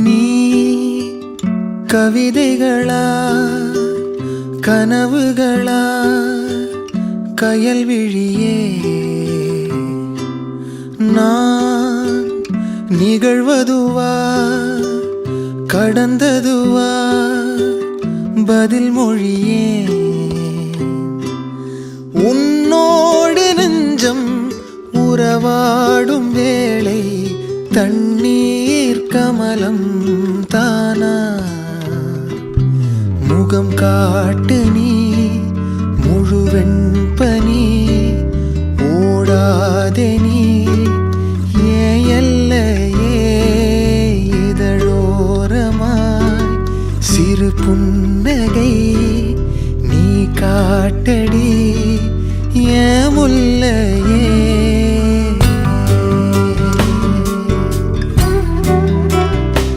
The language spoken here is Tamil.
நீ கவிதைகளா கனவுகளா கயல்விழியே நான் நிகழ்வதுவா கடந்ததுவா பதில் மொழியே உன்னோடு நெஞ்சம் உறவாடும் வேளை தண்ணீர் கமலம் தானா முகம் காட்டு நீ முழுவெண் பனி ஓடாதே நீ ஏல்லையே இதழோரமாய் சிறு புன்னகை நீ காட்டடி ஏ முல்லையே